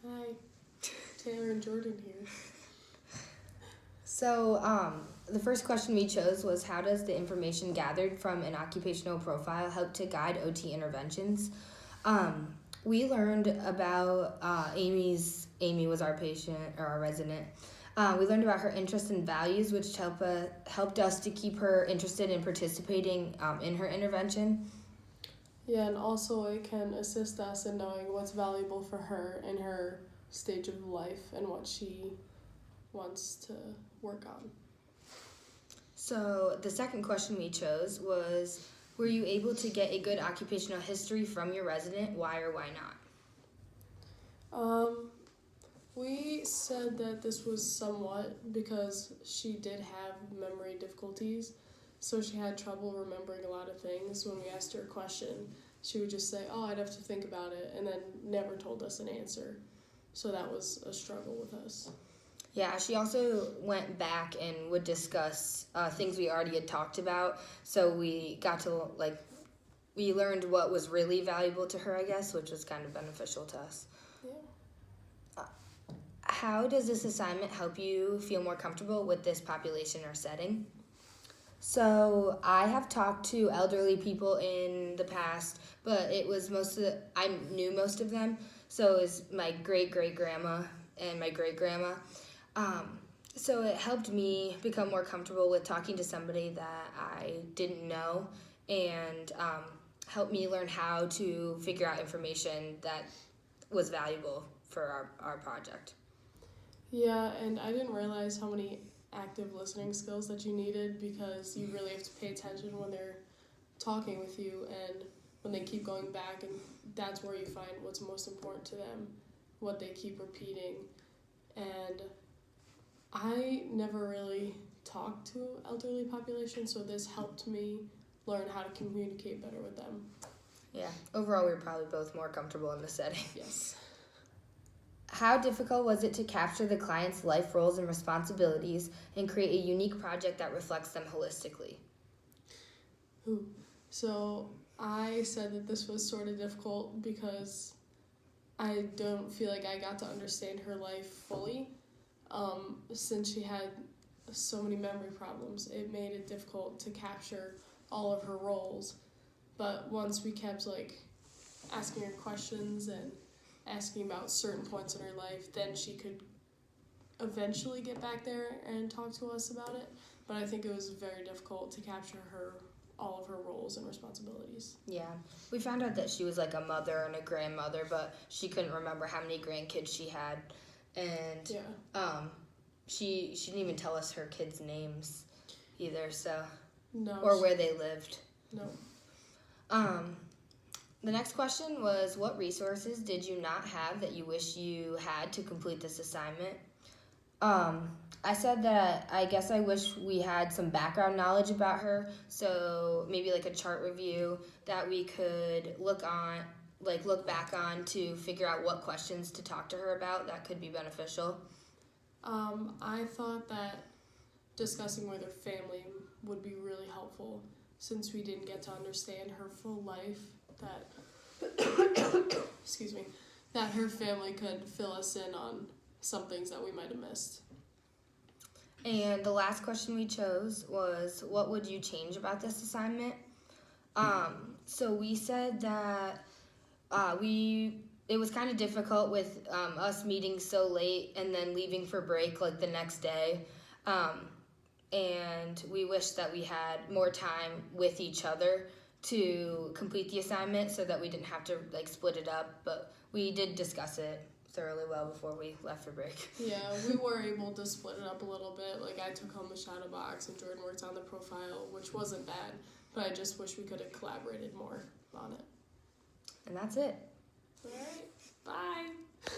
Hi, Taylor and Jordan here. So, the first question we chose was, how does the information gathered from an occupational profile help to guide OT interventions? We learned about Amy was our patient or our resident. We learned about her interests and values, which helped us to keep her interested in participating in her intervention. Yeah, and also it can assist us in knowing what's valuable for her in her stage of life and what she wants to work on. So, the second question we chose was, were you able to get a good occupational history from your resident? Why or why not? We said that this was somewhat because she did have memory difficulties, so she had trouble remembering a lot of things. When we asked her a question, she would just say, "Oh, I'd have to think about it," and then never told us an answer. So that was a struggle with us. Yeah, she also went back and would discuss things we already had talked about. So we got to, we learned what was really valuable to her, I guess, which was kind of beneficial to us. Yeah. How does this assignment help you feel more comfortable with this population or setting? So I have talked to elderly people in the past, but it was I knew most of them. So it was my great-great-grandma and my great-grandma. So it helped me become more comfortable with talking to somebody that I didn't know, and helped me learn how to figure out information that was valuable for our project. Yeah, and I didn't realize how many active listening skills that you needed because you really have to pay attention when they're talking with you and when they keep going back, and that's where you find what's most important to them, what they keep repeating. And I never really talked to elderly population, so this helped me learn how to communicate better with them. Yeah, overall we were probably both more comfortable in the setting. Yes. How difficult was it to capture the client's life roles and responsibilities and create a unique project that reflects them holistically? So I said that this was sort of difficult because I don't feel like I got to understand her life fully. Since she had so many memory problems, it made it difficult to capture all of her roles. But once we kept asking her questions and asking about certain points in her life, then she could eventually get back there and talk to us about it. But I think it was very difficult to capture all of her roles and responsibilities. Yeah, we found out that she was like a mother and a grandmother, but she couldn't remember how many grandkids she had, and she didn't even tell us her kids' names either. So or where they lived. No. The next question was, what resources did you not have that you wish you had to complete this assignment? I said that I guess I wish we had some background knowledge about her, so maybe like a chart review that we could look back on to figure out what questions to talk to her about that could be beneficial. I thought that discussing with her family would be really helpful since we didn't get to understand her full life, that excuse me, that her family could fill us in on some things that we might have missed. And the last question we chose was, what would you change about this assignment? So we said that it was kind of difficult with us meeting so late and then leaving for break like the next day. And we wish that we had more time with each other to complete the assignment so that we didn't have to split it up, but we did discuss it thoroughly well before we left for break. Yeah, we were able to split it up a little bit. I took home the shadow box and Jordan worked on the profile, which wasn't bad, but I just wish we could have collaborated more on it. And that's it. All right, bye.